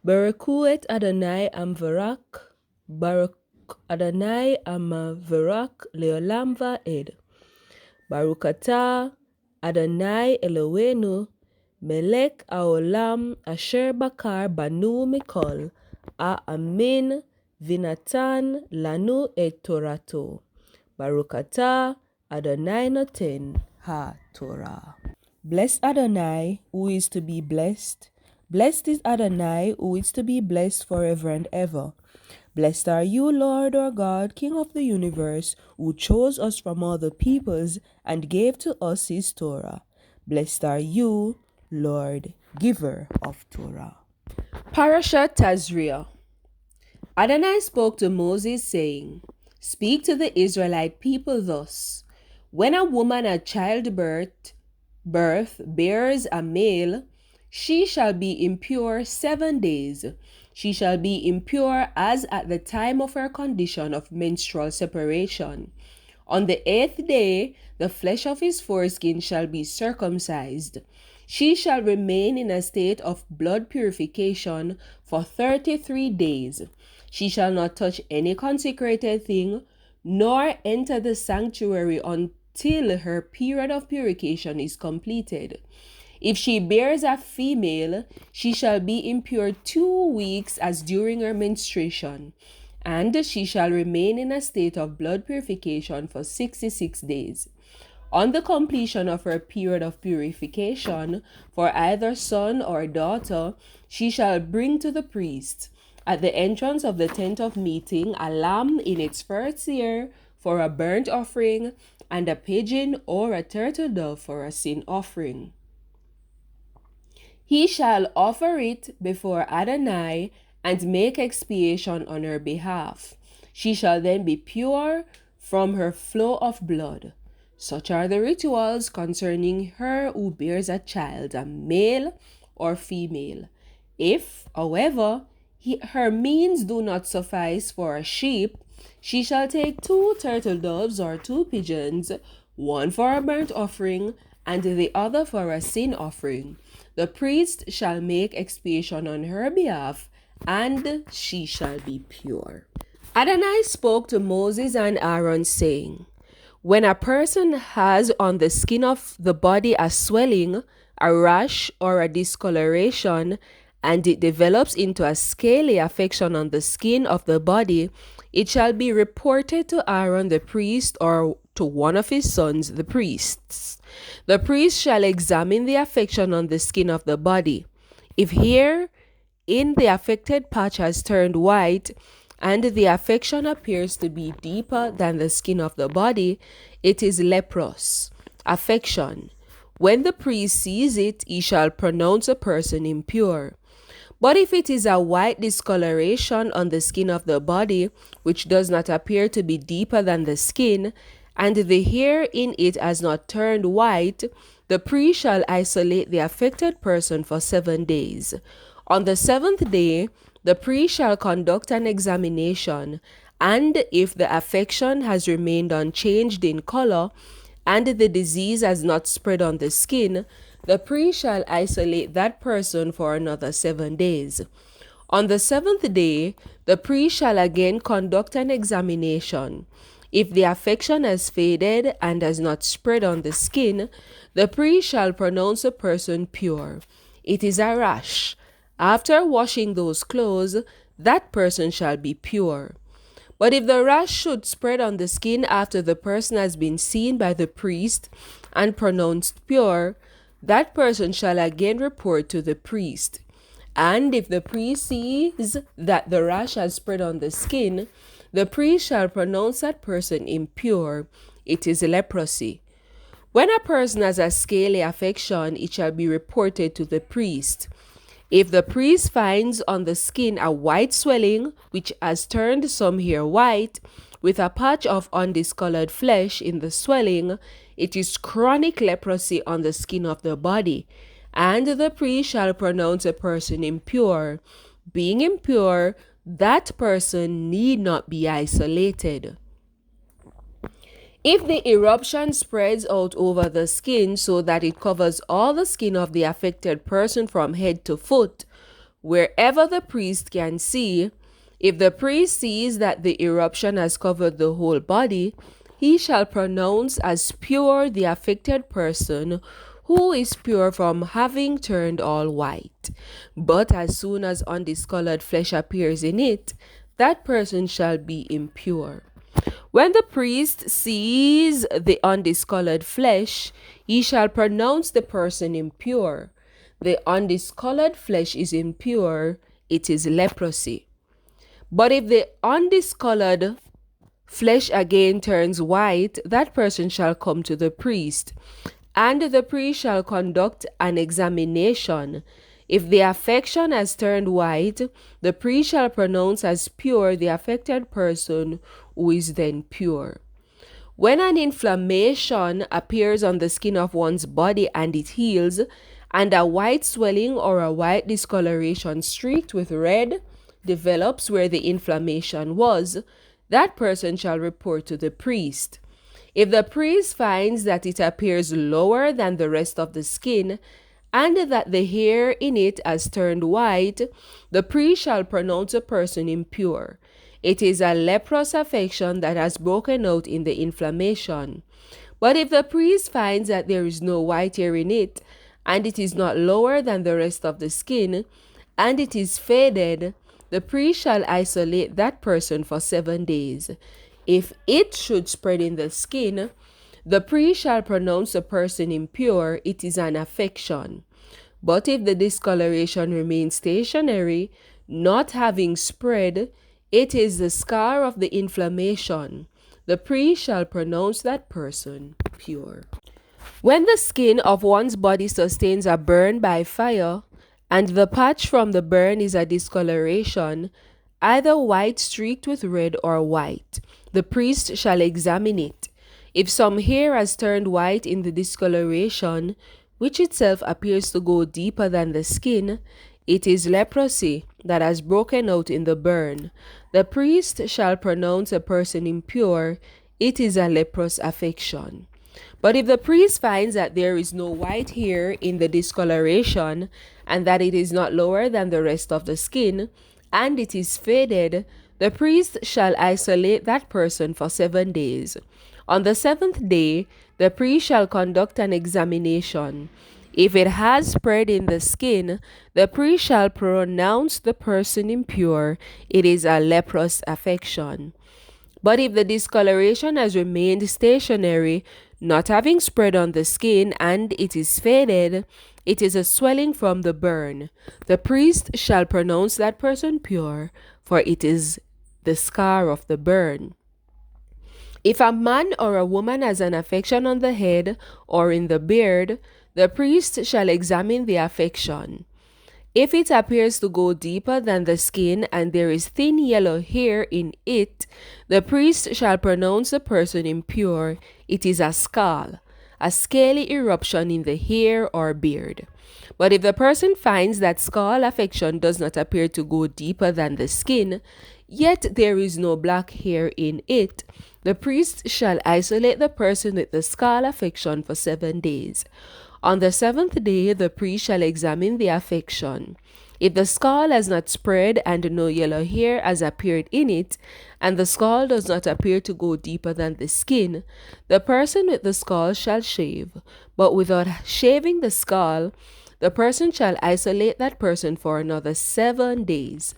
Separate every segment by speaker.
Speaker 1: Berekuet Adonai Amvarak, Barak Adonai Amavarak Leolam Va'ed. Baruch atah Adonai Eloheinu, Melech Haolam Asher Bakar Banu Mikol, Amin Vinatan Lanu et Torato. Baruch atah Adonai Noten HaTorah. Bless Adonai, who is to be blessed. Blessed is Adonai, who is to be blessed forever and ever. Blessed are you, Lord our God, King of the universe, who chose us from all the peoples and gave to us his Torah. Blessed are you, Lord, giver of Torah. Parashat Tazria. Adonai spoke to Moses, saying, Speak to the Israelite people thus. When a woman at childbirth bears a male, she shall be impure 7 days. She shall be impure as at the time of her condition of menstrual separation. On the 8th day, the flesh of his foreskin shall be circumcised. She shall remain in a state of blood purification for 33 days. She shall not touch any consecrated thing, nor enter the sanctuary until her period of purification is completed. If she bears a female, she shall be impure 2 weeks as during her menstruation, and she shall remain in a state of blood purification for 66 days. On the completion of her period of purification, for either son or daughter, she shall bring to the priest, at the entrance of the tent of meeting, a lamb in its first year for a burnt offering, and a pigeon or a turtle dove for a sin offering. He shall offer it before Adonai and make expiation on her behalf. She shall then be pure from her flow of blood. Such are the rituals concerning her who bears a child, a male or female. If, however, her means do not suffice for a sheep, she shall take 2 turtle doves or 2 pigeons, one for a burnt offering and the other for a sin offering. The priest shall make expiation on her behalf, and she shall be pure. Adonai spoke to Moses and Aaron, saying, When a person has on the skin of the body a swelling, a rash, or a discoloration, and it develops into a scaly affection on the skin of the body, it shall be reported to Aaron the priest or to one of his sons, the priests. The priest shall examine the affection on the skin of the body. If hair in the affected patch has turned white, and the affection appears to be deeper than the skin of the body, it is leprous affection. When the priest sees it, he shall pronounce a person impure. But if it is a white discoloration on the skin of the body, which does not appear to be deeper than the skin, and the hair in it has not turned white, the priest shall isolate the affected person for 7 days. On the 7th day, the priest shall conduct an examination, and if the affection has remained unchanged in color, and the disease has not spread on the skin, the priest shall isolate that person for another 7 days. On the 7th day, the priest shall again conduct an examination. If the affection has faded and has not spread on the skin, the priest shall pronounce a person pure. It is a rash. After washing those clothes, that person shall be pure. But if the rash should spread on the skin after the person has been seen by the priest and pronounced pure, that person shall again report to the priest. And if the priest sees that the rash has spread on the skin, the priest shall pronounce that person impure. It is leprosy. When a person has a scaly affection, it shall be reported to the priest. If the priest finds on the skin a white swelling, which has turned some hair white, with a patch of undiscolored flesh in the swelling, it is chronic leprosy on the skin of the body, and the priest shall pronounce a person impure. Being impure, that person need not be isolated. If the eruption spreads out over the skin so that it covers all the skin of the affected person from head to foot, wherever the priest can see. If the priest sees that the eruption has covered the whole body, he shall pronounce as pure the affected person who is pure from having turned all white. But as soon as undiscolored flesh appears in it, that person shall be impure. When the priest sees the undiscolored flesh, he shall pronounce the person impure. The undiscolored flesh is impure, it is leprosy. But if the undiscolored flesh again turns white, that person shall come to the priest, and the priest shall conduct an examination. If the affection has turned white, the priest shall pronounce as pure the affected person who is then pure. When an inflammation appears on the skin of one's body and it heals, and a white swelling or a white discoloration streaked with red develops where the inflammation was, that person shall report to the priest. If the priest finds that it appears lower than the rest of the skin, and that the hair in it has turned white, the priest shall pronounce a person impure. It is a leprous affection that has broken out in the inflammation. But if the priest finds that there is no white hair in it, and it is not lower than the rest of the skin, and it is faded, the priest shall isolate that person for 7 days. If it should spread in the skin, the priest shall pronounce the person impure, it is an affection. But if the discoloration remains stationary, not having spread, it is the scar of the inflammation. The priest shall pronounce that person pure. When the skin of one's body sustains a burn by fire, and the patch from the burn is a discoloration, either white streaked with red or white, the priest shall examine it. If some hair has turned white in the discoloration, which itself appears to go deeper than the skin, it is leprosy that has broken out in the burn. The priest shall pronounce a person impure, it is a leprous affection. But if the priest finds that there is no white hair in the discoloration, and that it is not lower than the rest of the skin, and it is faded, the priest shall isolate that person for 7 days. On the 7th day, the priest shall conduct an examination. If it has spread in the skin, the priest shall pronounce the person impure. It is a leprous affection. But if the discoloration has remained stationary, not having spread on the skin, and it is faded, it is a swelling from the burn. The priest shall pronounce that person pure, for it is the scar of the burn. If a man or a woman has an affection on the head or in the beard, the priest shall examine the affection. If it appears to go deeper than the skin and there is thin yellow hair in it, the priest shall pronounce the person impure. It is a scald, a scaly eruption in the hair or beard. But if the person finds that scald affection does not appear to go deeper than the skin, yet there is no black hair in it, the priest shall isolate the person with the scald affection for 7 days. On the 7th day, the priest shall examine the affection. If the scald has not spread and no yellow hair has appeared in it, and the scald does not appear to go deeper than the skin, the person with the scald shall shave. But without shaving the scald, the person shall isolate that person for another 7 days.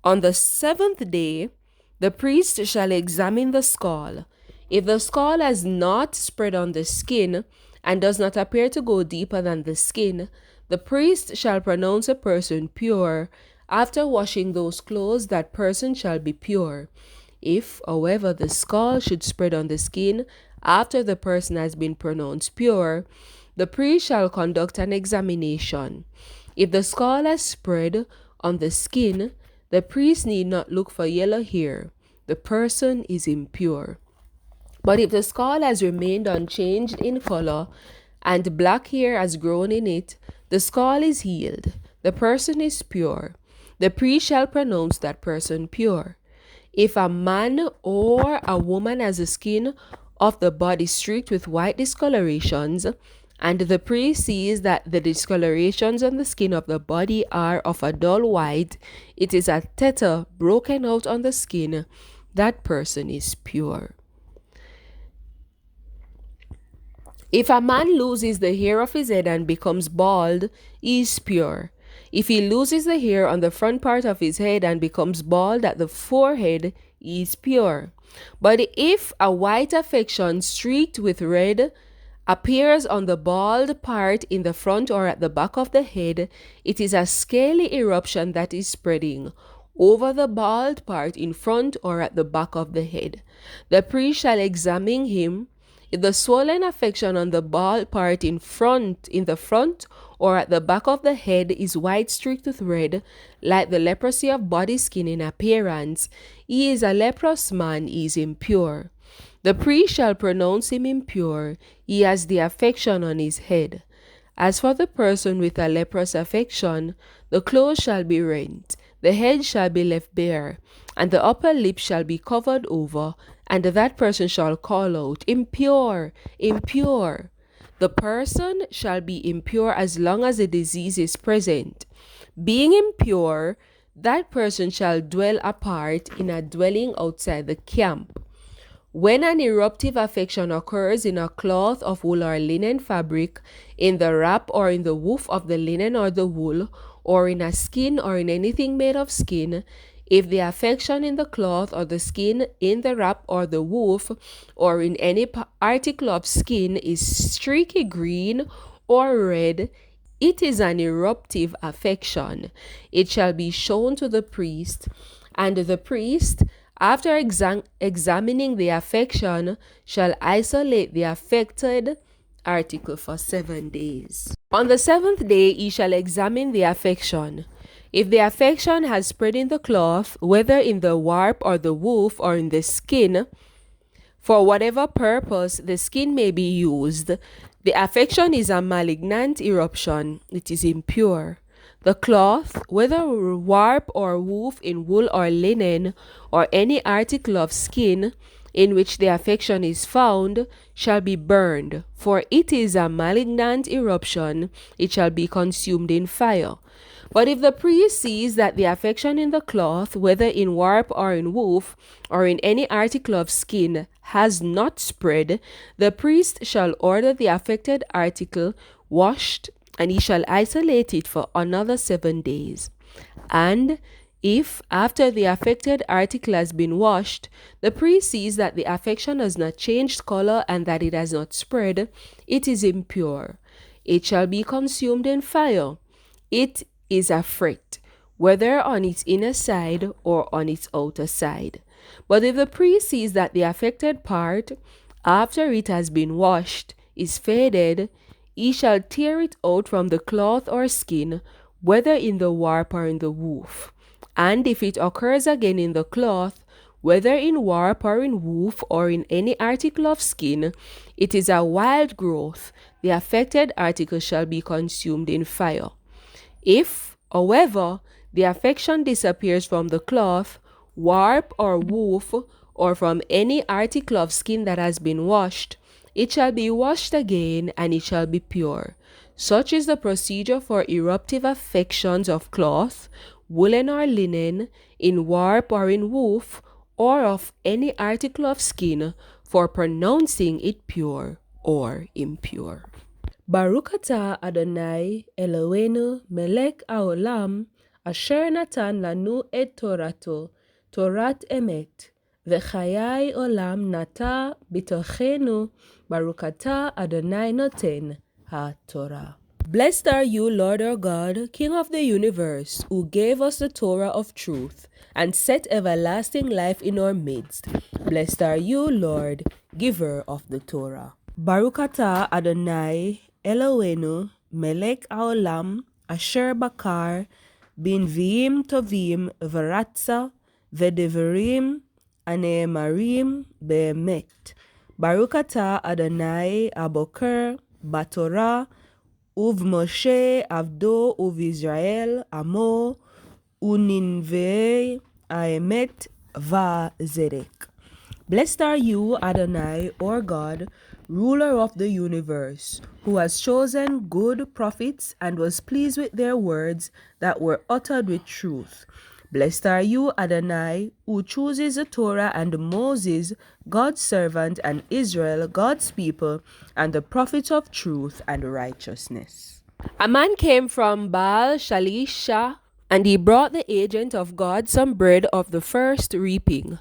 Speaker 1: On the 7th day, the priest shall examine the scald. If the scald has not spread on the skin, and does not appear to go deeper than the skin, the priest shall pronounce a person pure. After washing those clothes, that person shall be pure. If, however, the scald should spread on the skin after the person has been pronounced pure, the priest shall conduct an examination. If the scald has spread on the skin, the priest need not look for yellow hair. The person is impure. But if the scald has remained unchanged in color and black hair has grown in it, the scald is healed. The person is pure. The priest shall pronounce that person pure. If a man or a woman has the skin of the body streaked with white discolorations, and the priest sees that the discolorations on the skin of the body are of a dull white, it is a tetter broken out on the skin, that person is pure. If a man loses the hair of his head and becomes bald, he is pure. If he loses the hair on the front part of his head and becomes bald at the forehead, he is pure. But if a white affection streaked with red appears on the bald part in the front or at the back of the head, it is a scaly eruption that is spreading over the bald part in front or at the back of the head. The priest shall examine him. If the swollen affection on the bald part in the front or at the back of the head is white streaked with red, like the leprosy of body skin in appearance, he is a leprous man, he is impure. The priest shall pronounce him impure, he has the affection on his head. As for the person with a leprous affection, the clothes shall be rent, the head shall be left bare, and the upper lip shall be covered over, and that person shall call out, Impure, impure. The person shall be impure as long as the disease is present. Being impure, that person shall dwell apart in a dwelling outside the camp. When an eruptive affection occurs in a cloth of wool or linen fabric, in the wrap or in the woof of the linen or the wool, or in a skin or in anything made of skin, if the affection in the cloth or the skin, in the wrap or the woof, or in any article of skin is streaky green or red, it is an eruptive affection. It shall be shown to the priest, and the priest, after examining the affection, shall isolate the affected article for 7 days. On the 7th day he shall examine the affection. If the affection has spread in the cloth, whether in the warp or the woof or in the skin, for whatever purpose the skin may be used, the affection is a malignant eruption, it is impure. The cloth, whether warp or woof in wool or linen, or any article of skin in which the affection is found, shall be burned, for it is a malignant eruption, it shall be consumed in fire. But if the priest sees that the affection in the cloth, whether in warp or in woof, or in any article of skin, has not spread, the priest shall order the affected article washed, and he shall isolate it for another 7 days. And if, after the affected article has been washed, the priest sees that the affection has not changed color and that it has not spread, it is impure. It shall be consumed in fire. It is a fret, whether on its inner side or on its outer side. But if the priest sees that the affected part, after it has been washed, is faded, he shall tear it out from the cloth or skin, whether in the warp or in the woof. And if it occurs again in the cloth, whether in warp or in woof or in any article of skin, it is a wild growth, the affected article shall be consumed in fire. If, however, the affection disappears from the cloth, warp or woof, or from any article of skin that has been washed, it shall be washed again, and it shall be pure. Such is the procedure for eruptive affections of cloth, woolen or linen, in warp or in woof, or of any article of skin, for pronouncing it pure or impure. Baruch atah Adonai Eloheinu melech haolam, asher natan lanu et torato, torat emet, v'chayai olam nata bitochenu, Baruch atah Adonai noten ha-Torah. Blessed are you, Lord our God, King of the universe, who gave us the Torah of truth and set everlasting life in our midst. Blessed are you, Lord, giver of the Torah. Baruch atah Adonai Eloheinu melech haolam, asher bakar b'nviim tovim v'ratza v'devarim aneemarim be'emet. Baruch atah Adonai aboker batorah uv'Moshe avdo uv'Israel amo uninvei haemet va'zedek. Blessed are you, Adonai, our God, ruler of the universe, who has chosen good prophets and was pleased with their words that were uttered with truth. Blessed are you, Adonai, who chooses the Torah and Moses, God's servant, and Israel, God's people, and the prophets of truth and righteousness. A man came from Baal Shalisha, and he brought the agent of God some bread of the first reaping,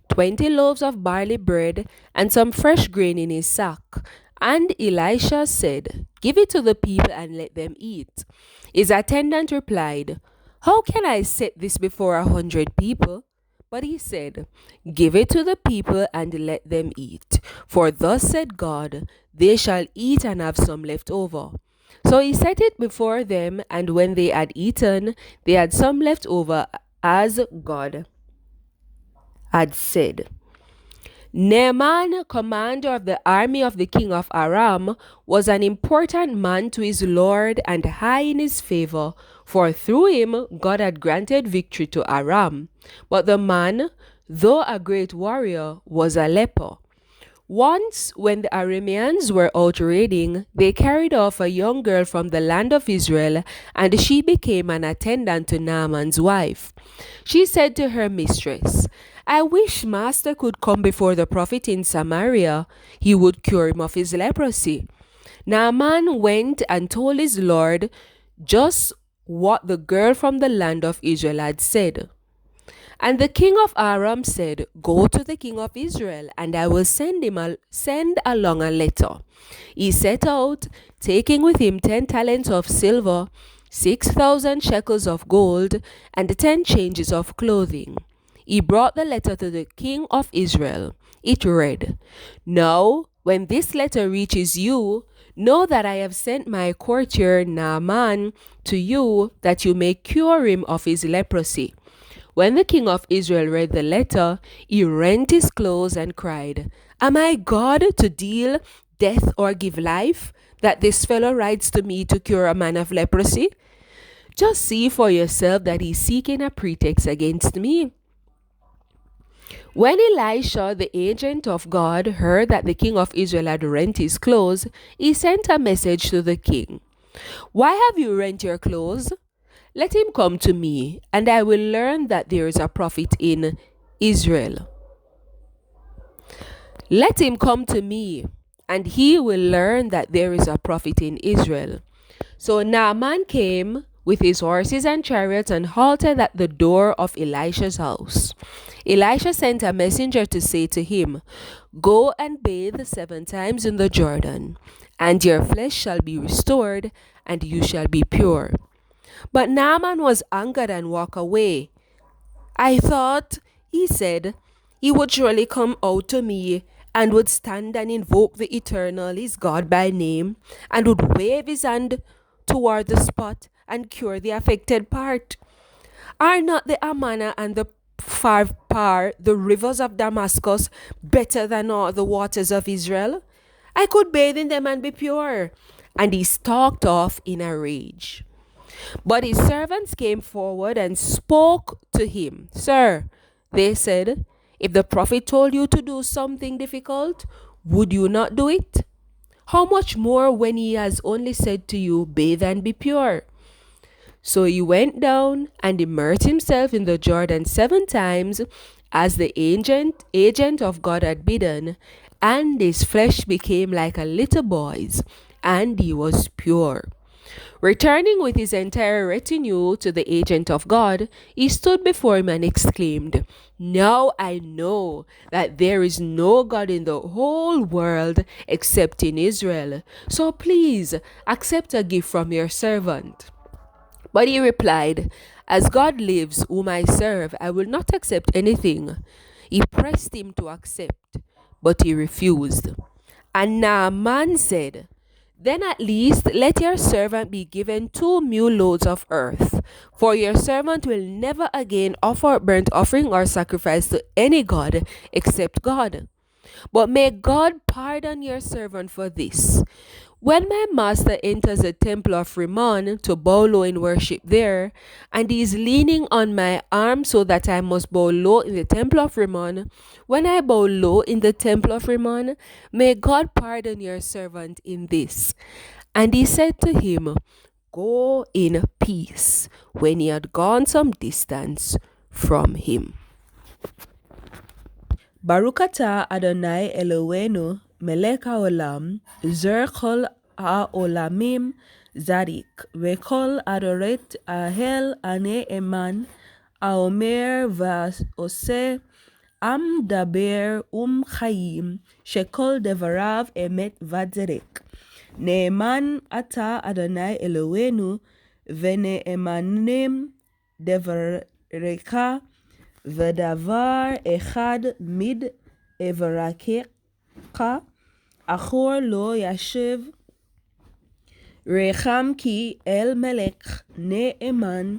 Speaker 1: 20 loaves of barley bread, and some fresh grain in his sack. And Elisha said, "Give it to the people and let them eat." His attendant replied, "How can I set this before 100 people?" But he said, "Give it to the people and let them eat. For thus said God, they shall eat and have some left over." So he set it before them, and when they had eaten, they had some left over, as God had said. Naaman, commander of the army of the king of Aram, was an important man to his lord and high in his favor, for through him God had granted victory to Aram. But the man, though a great warrior, was a leper. Once, when the Arameans were out raiding, they carried off a young girl from the land of Israel, and she became an attendant to Naaman's wife. She said to her mistress, "I wish master could come before the prophet in Samaria. He would cure him of his leprosy." Naaman went and told his lord just what the girl from the land of Israel had said. And the king of Aram said, "Go to the king of Israel, and I will send along a letter." He set out, taking with him 10 talents of silver, 6,000 shekels of gold, and 10 changes of clothing. He brought the letter to the king of Israel. It read, "Now, when this letter reaches you, know that I have sent my courtier Naaman to you, that you may cure him of his leprosy." When the king of Israel read the letter, he rent his clothes and cried, "Am I God to deal death or give life, that this fellow writes to me to cure a man of leprosy? Just see for yourself that he's seeking a pretext against me." When Elisha, the agent of God, heard that the king of Israel had rent his clothes, he sent a message to the king. "Why have you rent your clothes? Let him come to me, and I will learn that there is a prophet in Israel. Let him come to me, and he will learn that there is a prophet in Israel." So Naaman came with his horses and chariots and halted at the door of Elisha's house. Elisha sent a messenger to say to him, "Go and bathe 7 times in the Jordan, and your flesh shall be restored, and you shall be pure." But Naaman was angered and walked away. "I thought," he said, "he would surely come out to me and would stand and invoke the Eternal, his God, by name, and would wave his hand toward the spot and cure the affected part. Are not the Amana and the Pharpar, the rivers of Damascus, better than all the waters of Israel? I could bathe in them and be pure." And he stalked off in a rage. But his servants came forward and spoke to him. "Sir," they said, "if the prophet told you to do something difficult, would you not do it? How much more when he has only said to you, 'Bathe and be pure'?" So he went down and immersed himself in the Jordan 7 times, as the agent of God had bidden, and his flesh became like a little boy's, and he was pure. Returning with his entire retinue to the agent of God, he stood before him and exclaimed, "Now I know that there is no God in the whole world except in Israel. So please accept a gift from your servant." But he replied, "As God lives, whom I serve, I will not accept anything." He pressed him to accept, but he refused. And Naaman said, "Then at least let your servant be given 2 mule loads of earth, for your servant will never again offer burnt offering or sacrifice to any god except God. But may God pardon your servant for this. When my master enters the temple of Rimmon to bow low in worship there, and he is leaning on my arm so that I must bow low in the temple of Rimmon, when I bow low in the temple of Rimmon, may God pardon your servant in this. And he said to him, Go in peace, when he had gone some distance from him. Baruch atah Adonai Eloheinu melech haolam zer kol haolamim zadik vekol adoret ahel ane eman haomer v'oseh am daber chayim shekol devarav emet v'tzedek. Ne'eman atah Adonai Eloheinu v'ne'emanim devarecha ודבר אחד מדבריך אחור לא ישב רחם כי אל מלך נאמן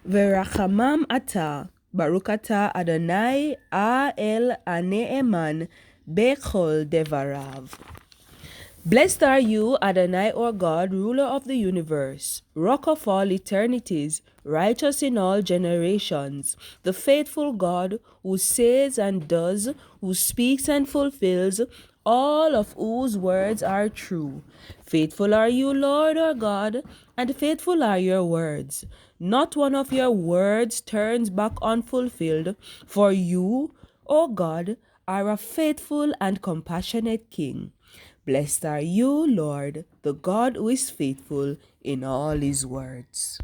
Speaker 1: ורחמם אתה ברוך אתה אדוני האל הנאמן בכל דבריו. Blessed are you, Adonai, our God, ruler of the universe, rock of all eternities, righteous in all generations, the faithful God who says and does, who speaks and fulfills, all of whose words are true. Faithful are you, Lord our God, and faithful are your words. Not one of your words turns back unfulfilled, for you, O God, are a faithful and compassionate King. Blessed are you, Lord, the God who is faithful in all his words.